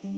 Yeah,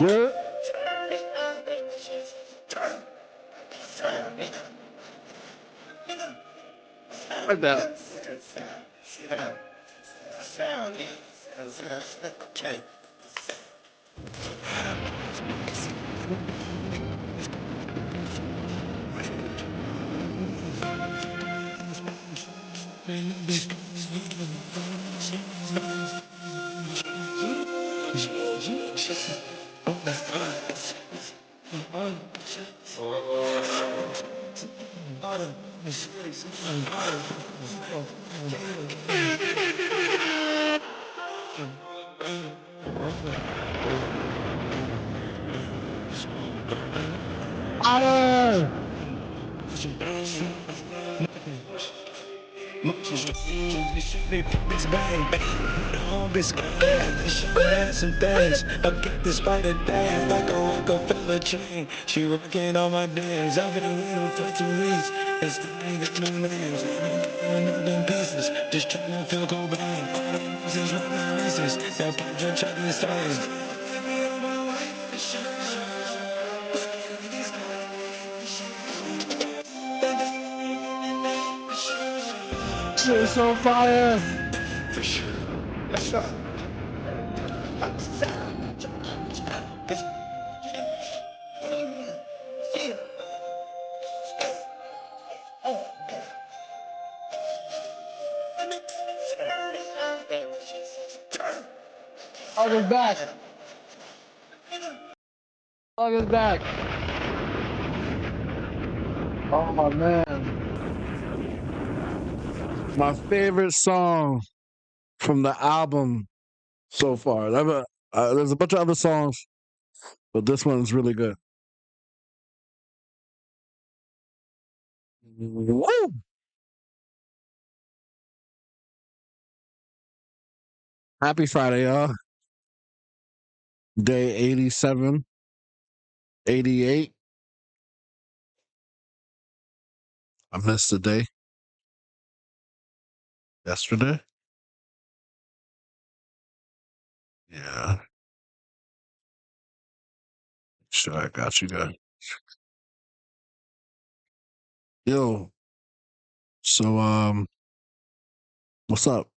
yeah. What the? Fire! Bitch bang bang, the whole bitch bang. She had some things. I get this spider dance like a Rockefeller chain. She rocking all my days. I've been a little for 2 weeks. It's the nigga new names. Them pieces, just tryna feel Cobain. Since rapping races, that punch and chocolate stains. Shit is so fire! For sure. Let's go. August back! August back! Oh man. My favorite song from the album so far. There's a bunch of other songs, but this one's really good. Woo! Happy Friday, y'all. Day 87, 88. I missed the day yesterday. Yeah, sure, I got you guys. Yo, so what's up?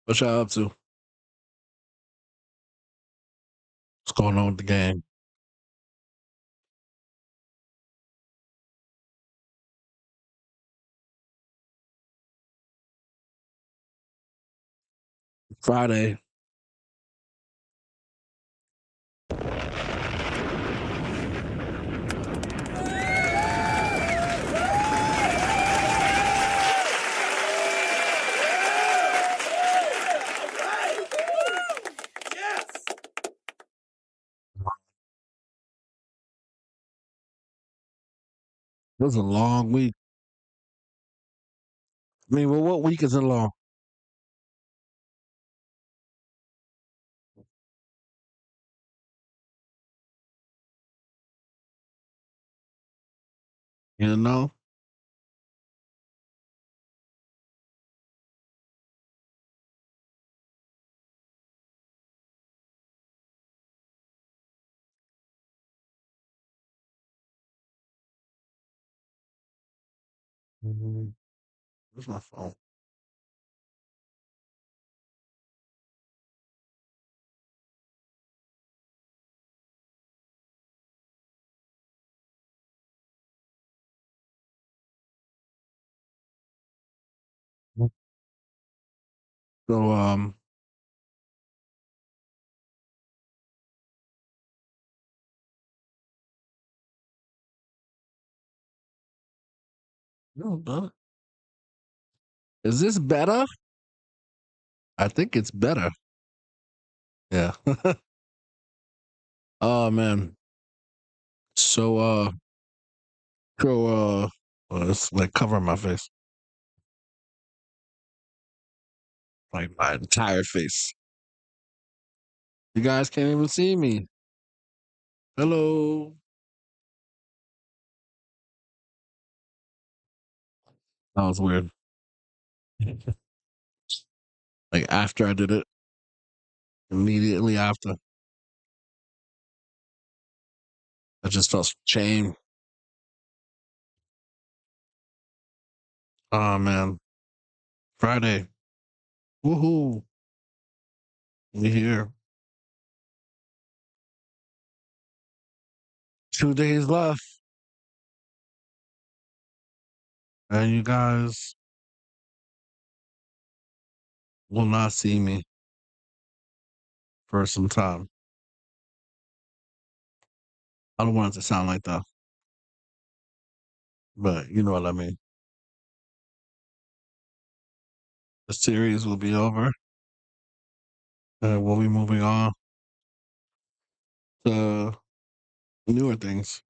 What y'all up to? What's going on with the game? Friday. It was a long week. I mean, well, what week is it long? You know? Where's my phone? So no, is this better? I think it's better. Yeah. Oh man. So so well, it's like covering my face. Like my entire face. You guys can't even see me. Hello. That was weird. Like after I did it, immediately after, I just felt shame. Oh man. Friday. Woohoo. We here. 2 days left. And you guys will not see me for some time. I don't want it to sound like that, but you know what I mean. The series will be over and we'll be moving on to newer things.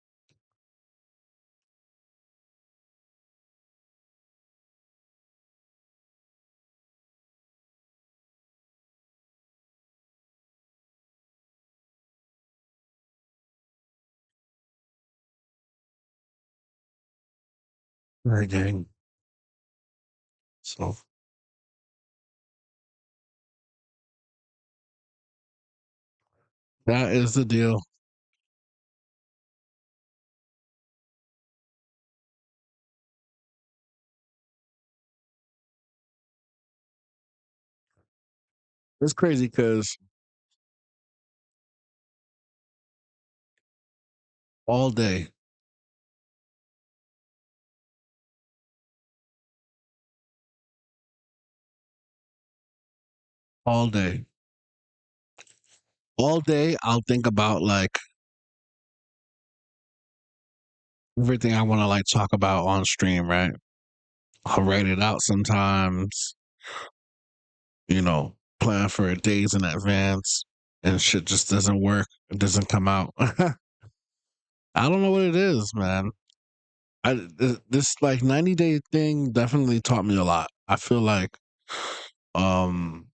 Right, gang. So that is the deal. It's crazy because all day, all day, all day, I'll think about like everything I want to like talk about on stream, right? I'll write it out sometimes, plan for it days in advance and shit just doesn't work. It doesn't come out. I don't know what it is, man. This like 90-day thing definitely taught me a lot. I feel like um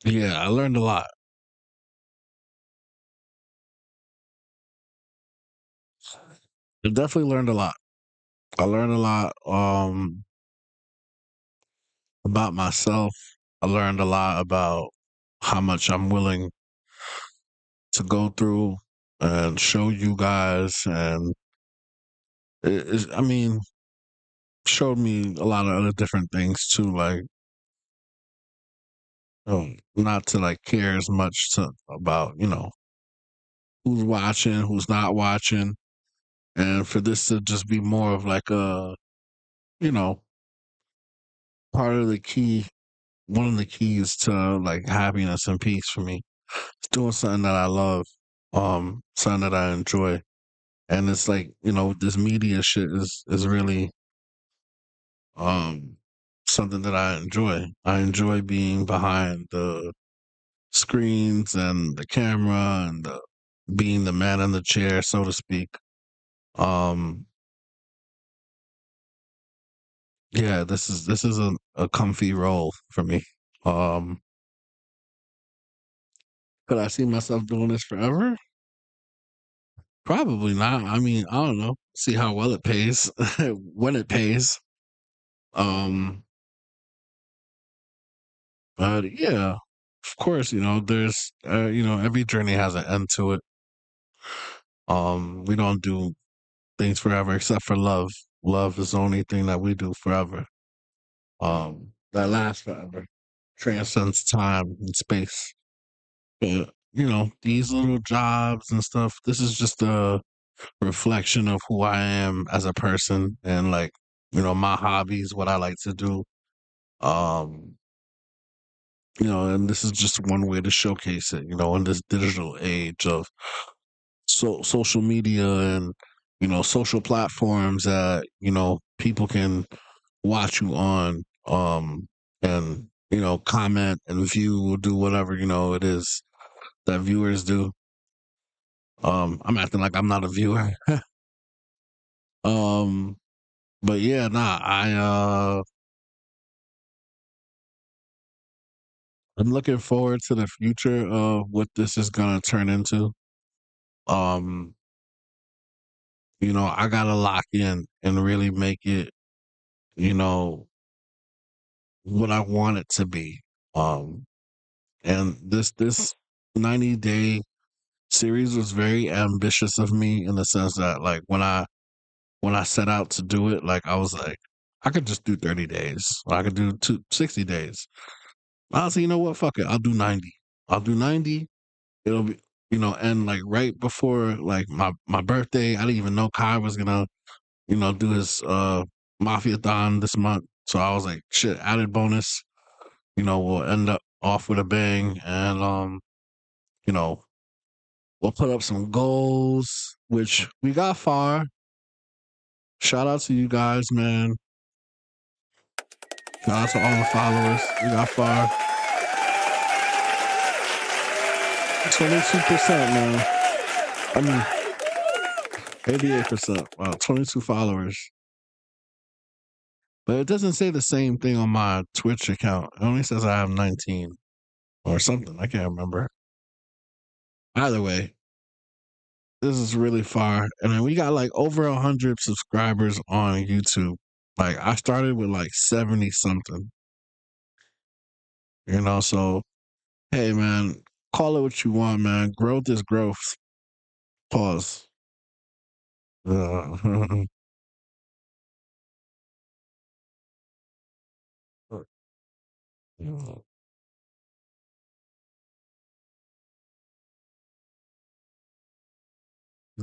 yeah, I learned a lot. I definitely learned a lot. I learned a lot about myself. I learned a lot about how much I'm willing to go through and show you guys and I mean, showed me a lot of other different things too, like not to like care as much about, who's watching, who's not watching, and for this to just be more of like a, you know, part of the key, one of the keys to like happiness and peace for me. It's doing something that I love, something that I enjoy. And it's like, this media shit is really um something that I enjoy. I enjoy being behind the screens and the camera and being the man in the chair, so to speak. Um yeah, this is a comfy role for me. Um could I see myself doing this forever? Probably not. I mean, I don't know. See how well it pays when it pays. Um but yeah, of course, there's every journey has an end to it. We don't do things forever except for love. Love is the only thing that we do forever. That lasts forever, transcends time and space. But these little jobs and stuff. This is just a reflection of who I am as a person, and like my hobbies, what I like to do. Um, and this is just one way to showcase it. In this digital age of social media and social platforms that people can watch you on, and comment and view, do whatever it is that viewers do. I'm acting like I'm not a viewer. um but yeah, nah, I'm looking forward to the future of what this is gonna turn into. um I gotta lock in and really make it you know what I want it to be. Um and this 90-day series was very ambitious of me, in the sense that, like, when I set out to do it, like, I was like, I could just do 30 days, or I could do 60 days. I was like, you know what, fuck it, I'll do 90. I'll do 90. It'll be, and like right before like my birthday, I didn't even know Kai was gonna do his Mafia-thon this month. So I was like, shit, added bonus, we'll end up off with a bang. And you know we'll put up some goals, which we got far. Shout out to you guys, man. Shout out to all the followers. We got far. 22%, man. I mean, 88%. Wow, 22 followers. But it doesn't say the same thing on my Twitch account. It only says I have 19 or something. I can't remember. Either way, this is really far. And then we got like over 100 subscribers on YouTube. Like, I started with like 70 something. So hey, man, call it what you want, man. Growth is growth. Pause. Uh,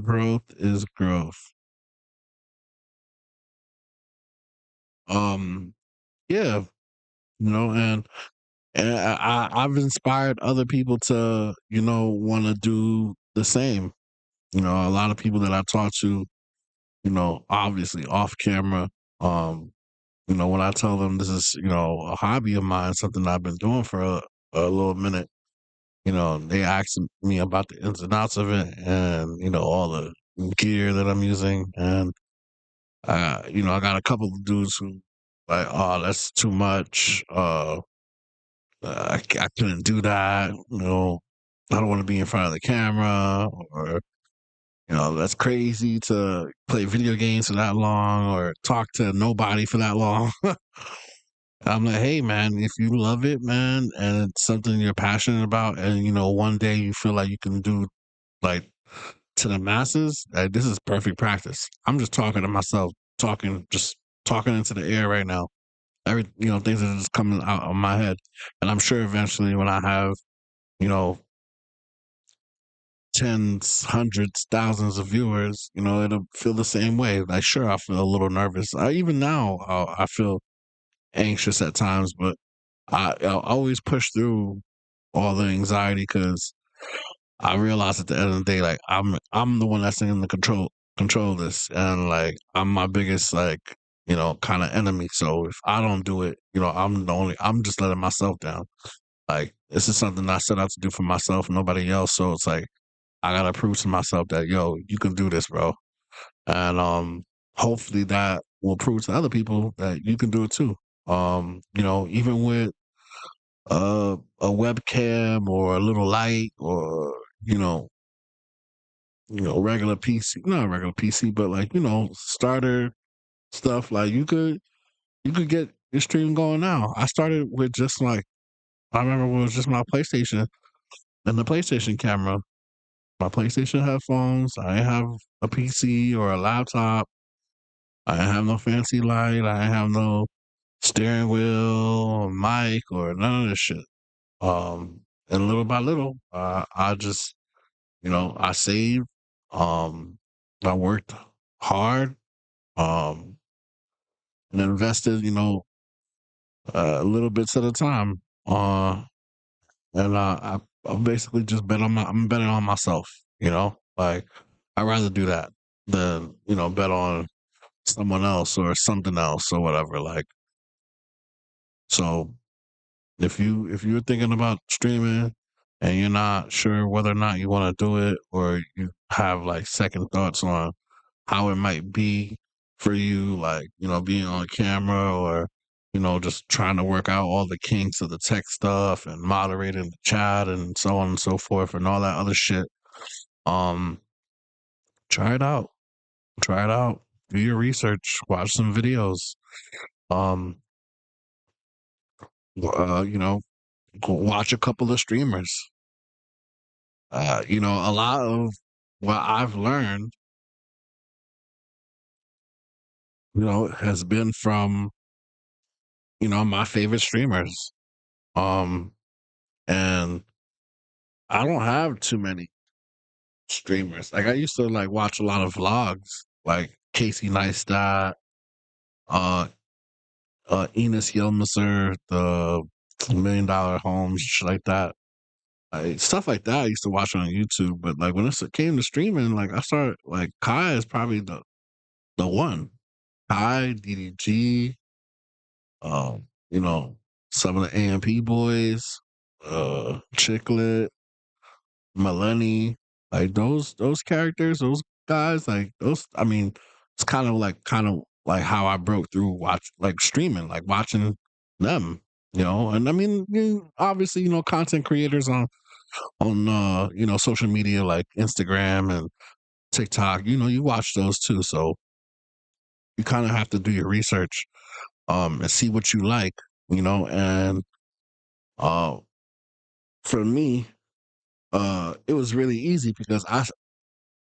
growth is growth. Um, yeah, and I've inspired other people to, want to do the same. A lot of people that I talk to, obviously off camera, when I tell them this is, a hobby of mine, something I've been doing for a little minute, they ask me about the ins and outs of it, and, all the gear that I'm using. And, I got a couple of dudes who like, oh, that's too much. I couldn't do that. I don't want to be in front of the camera, or that's crazy to play video games for that long or talk to nobody for that long. I'm like, hey, man, if you love it, man, and it's something you're passionate about, and one day you feel like you can do, like, to the masses, like, this is perfect practice. I'm just talking to myself, just talking into the air right now. Things are just coming out of my head, and I'm sure eventually when I have, you know, tens, hundreds, thousands of viewers, it'll feel the same way. Like, sure, I feel a little nervous. Even now, I feel anxious at times, but I'll always push through all the anxiety, because I realize at the end of the day, like, I'm the one that's in the control this, and like, I'm my biggest, like, kind of enemy. So if I don't do it, I'm just letting myself down. Like, this is something I set out to do for myself, nobody else. So it's like, I gotta prove to myself that, yo, you can do this, bro. And hopefully that will prove to other people that you can do it too. Even with a webcam or a little light, or regular PC, not regular PC, but like, starter stuff. Like, you could get your stream going now. I started with just like, I remember it was just my PlayStation and the PlayStation camera. my PlayStation headphones. I ain't have a PC or a laptop. I ain't have no fancy light. I ain't have no steering wheel or mic or none of this shit. And little by little, I just, I saved. Um, I worked hard. Um, and invested, little bits at a time. And I basically just I'm betting on myself. Like I'd rather do that than bet on someone else or something else or whatever. Like so, if you're thinking about streaming and you're not sure whether or not you want to do it, or you have like second thoughts on how it might be for you, like, being on camera, or, just trying to work out all the kinks of the tech stuff and moderating the chat and so on and so forth and all that other shit. Um, try it out. Try it out. Do your research, watch some videos. Um, you know, go watch a couple of streamers. A lot of what I've learned, has been from, my favorite streamers. Um, and I don't have too many streamers. Like I used to like watch a lot of vlogs, like Casey Neistat, uh, Enos Yilmazer, the $1 Million Homes, shit like that. Like, stuff like that I used to watch on YouTube. But like when it came to streaming, like I started like Kai is probably the one. Kai, DDG, you know, some of the AMP boys, Chicklet, Melanie, like those characters, those guys, like those. I mean, it's kind of like how I broke through like streaming, like watching them. And I mean, obviously, content creators on social media like Instagram and TikTok. You watch those too, so you kind of have to do your research, and see what you like. And uh, for me, it was really easy because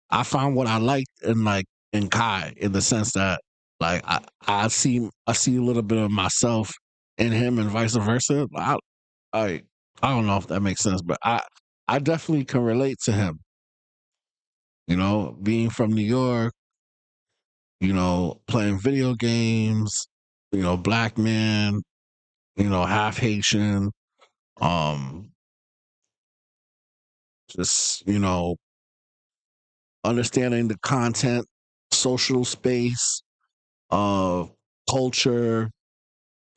I found what I liked in Kai, in the sense that like I see a little bit of myself in him and vice versa. I I don't know if that makes sense, but I definitely can relate to him. Being from New York, playing video games, black man, half Haitian, um, just understanding the content, social space, uh, culture,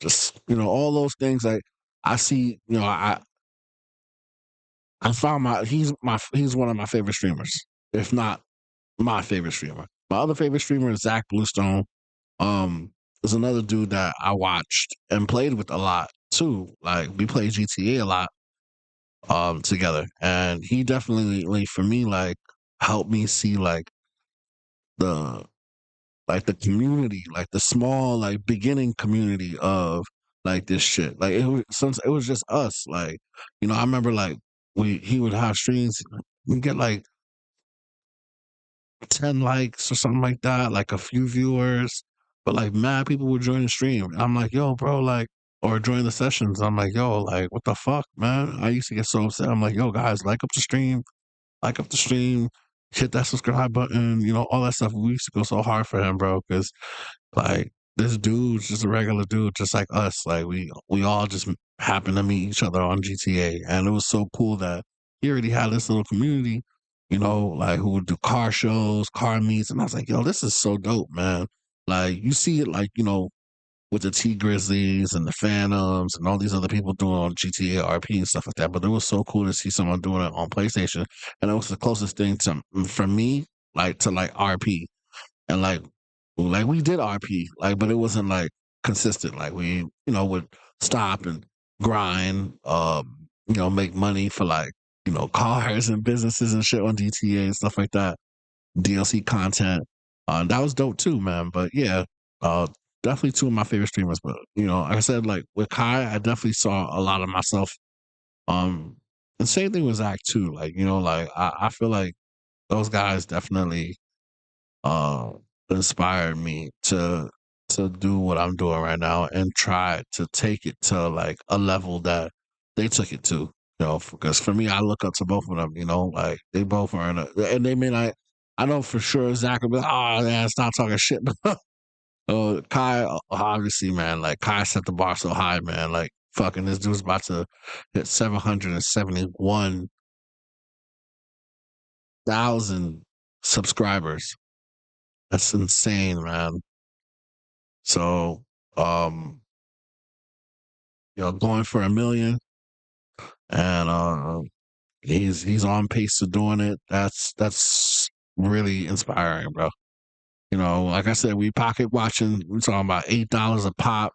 just all those things. I see. I found he's one of my favorite streamers, if not my favorite streamer. My other favorite streamer is Zach Bluestone. Um, there's another dude that I watched and played with a lot too. Like we played GTA a lot together, and he definitely, like, for me, like, helped me see the the community, like the small, like, beginning community of like this shit. Like since it was just us, like, I remember like he would have streams, we get like 10 likes or something like that, like a few viewers, but like mad people would join the stream. And I'm like, yo, bro, like, or join the sessions. I'm like, yo, like, what the fuck, man? I used to get so upset. I'm like, yo, guys, like up the stream, hit that subscribe button, all that stuff. We used to go so hard for him, bro, because like this dude's just a regular dude, just like us. Like we all just happened to meet each other on GTA, and it was so cool that he already had this little community, like who would do car shows, car meets, and I was like, yo, this is so dope, man. Like you see it, like with the T Grizzlies and the Phantoms and all these other people doing on GTA RP and stuff like that. But it was so cool to see someone doing it on PlayStation, and it was the closest thing to for me, like to like RP. And like we did RP, like, but it wasn't like consistent. Like we, would stop and grind, make money for like, cars and businesses and shit on GTA and stuff like that. DLC content. That was dope too, man. But yeah, uh, definitely two of my favorite streamers. But like I said, like with Kai, I definitely saw a lot of myself. And same thing with Zach too. Like, like I feel like those guys definitely uh inspired me to do what I'm doing right now and try to take it to like a level that they took it to. You know, because for me, I look up to both of them. You know, like they both are in a, and they may not. I know for sure Zach will be like, oh man, stop talking shit. Kai, obviously, man, like Kai set the bar so high, man. Like fucking this dude's about to hit 771,000 subscribers. That's insane, man. So, um, going for 1 million, and he's on pace to doing it. That's really inspiring, bro. You know, like I said, we pocket watching. We're talking about $8 a pop.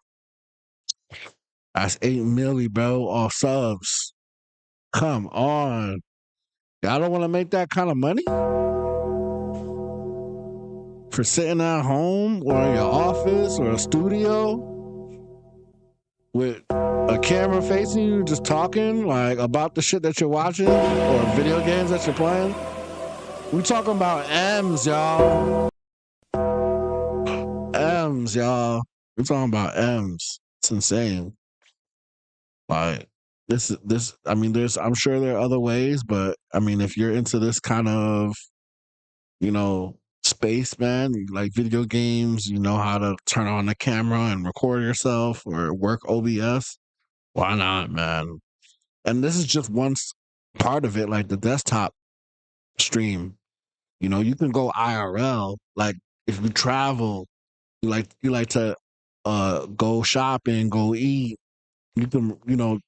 That's 8 milli, bro, off subs. Come on, y'all don't want to make that kind of money for sitting at home or in your office or a studio with a camera facing you, just talking like about the shit that you're watching or video games that you're playing. We talking about M's, y'all. M's, y'all. We're talking about M's. It's insane. Like this. I mean, I'm sure there are other ways, but I mean, if you're into this kind of, space, man, like video games, you know how to turn on the camera and record yourself or work OBS. Why not, man? And this is just part of it, like the desktop stream. You know, you can go IRL. Like if you travel, you like to go shopping, go eat. You can,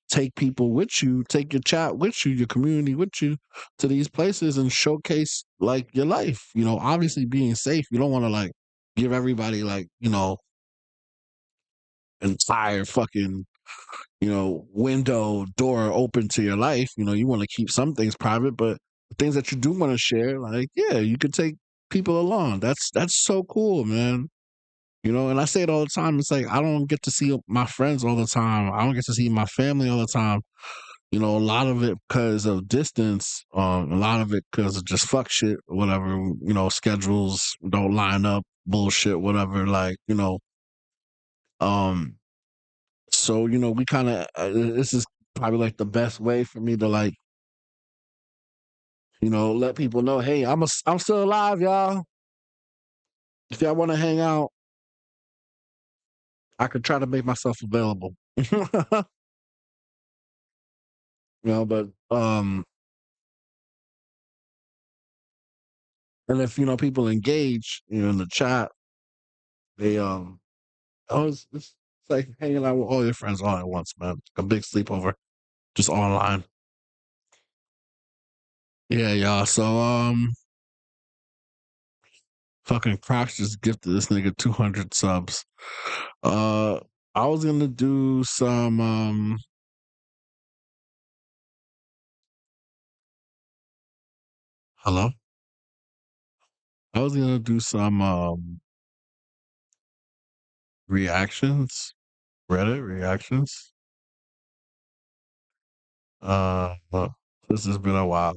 take people with you, take your chat with you, your community with you to these places and showcase like your life. You know, obviously being safe. You don't want to like give everybody like, entire fucking, window door open to your life. You know, you want to keep some things private, but the things that you do want to share, like, yeah, you could take people along. That's so cool, man. You know, and I say it all the time. It's like I don't get to see my friends all the time. I don't get to see my family all the time. You know, a lot of it because of distance. A lot of it because of just fuck shit, or whatever. You know, schedules don't line up, bullshit, whatever. Like, um. So we kind of this is probably like the best way for me to like let people know, hey, I'm still alive, y'all. If y'all want to hang out, I could try to make myself available. But and if people engage, in the chat, they it's like hanging out with all your friends all at once, man. A big sleepover, just online. Yeah, y'all. So fucking Crocs just gifted this nigga 200 subs. Uh, I was gonna do some hello. I was gonna do some reactions, Reddit reactions. But this has been a while.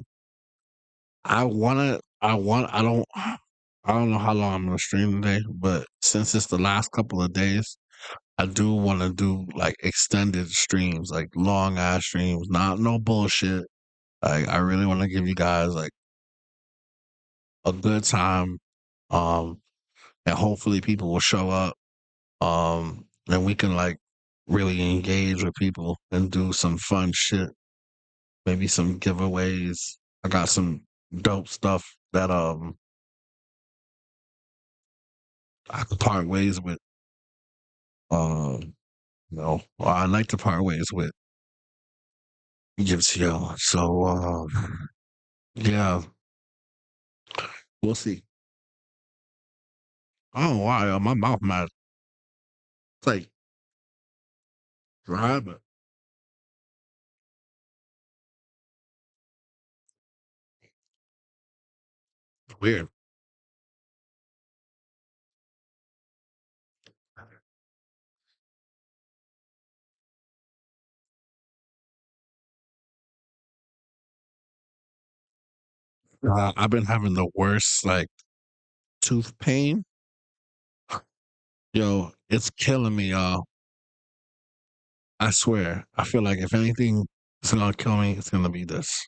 I don't know how long I'm gonna stream today, but since it's the last couple of days, I do want to do like extended streams, like long ass streams, not no bullshit. Like I really want to give you guys like a good time, um, and hopefully people will show up, and we can like really engage with people and do some fun shit. Maybe some giveaways. I got some dope stuff that I could part ways with. Or I'd like to part ways with. Gives you. So yeah, we'll see. I don't know why my mouth might it's like dry, but it's weird. I've been having the worst like tooth pain. Yo, it's killing me, y'all. I swear. I feel like if anything is gonna kill me, it's gonna be this.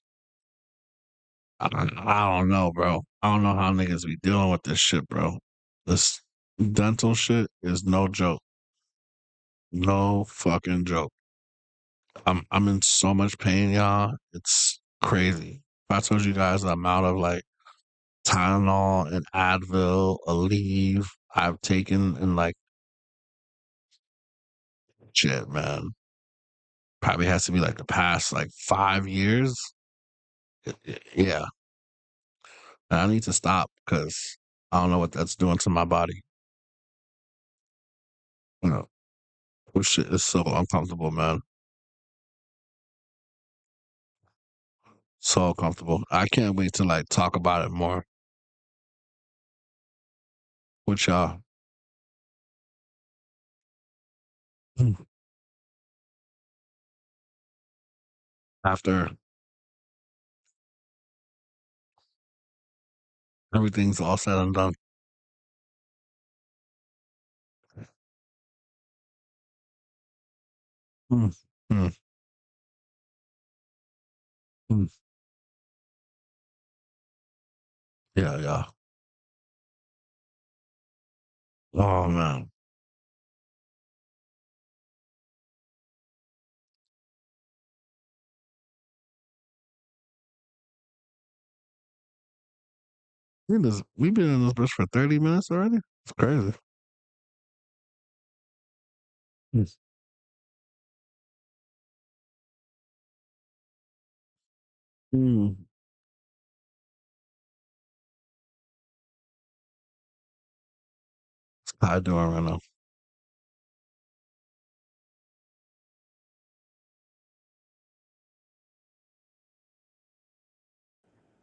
I don't know, bro. I don't know how niggas be dealing with this shit, bro. This dental shit is no joke. No fucking joke. I'm in so much pain, y'all. It's crazy. If I told you guys the amount of like Tylenol and Advil, Aleve I've taken in like shit, man. Probably has to be like the past like 5 years. Yeah, and I need to stop because I don't know what that's doing to my body. You know, this shit is so uncomfortable, man. So uncomfortable. I can't wait to like talk about it more with y'all. Mm. After everything's all said and done. Mm, mm, mm. Yeah, yeah. Oh man, we've been in this bitch for 30 minutes already. It's crazy. Mm. Mm. How I doing right now?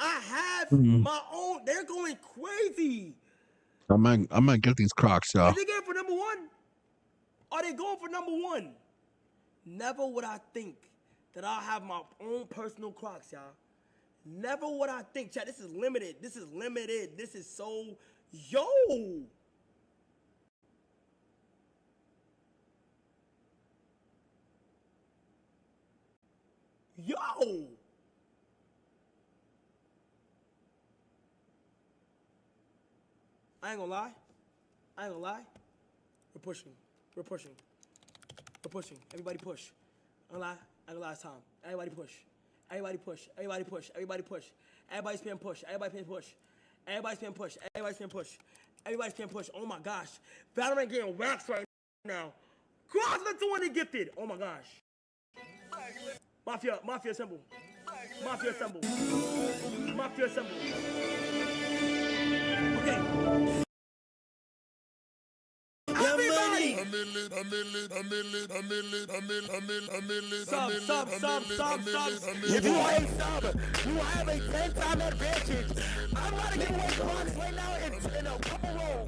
I have Mm. my own. They're going crazy. I might get these Crocs, y'all. Are they going for number one? Are they going for number one? Never would I think that I'll have my own personal Crocs, y'all. Never would I think, chat. This is limited. This is limited. This is so. Yo! Yo! I ain't gonna lie. I ain't gonna lie. We're pushing. We're pushing. We're pushing. Everybody push. I ain't gonna lie. I ain't gonna lie this time. Everybody push. Everybody push. Everybody push. Everybody push. Everybody spam push. Everybody spam push. Everybody spam push. Everybody spam push. Everybody spam push. Oh my gosh. Valorant getting waxed right now. Cross the 20 gifted. Oh my gosh. Mafia symbol. Mafia symbol. Mafia symbol. Okay. Everybody. Sub. If you are a sub, you have a 10-time advantage. I'm gonna get away from right now in a couple rolls.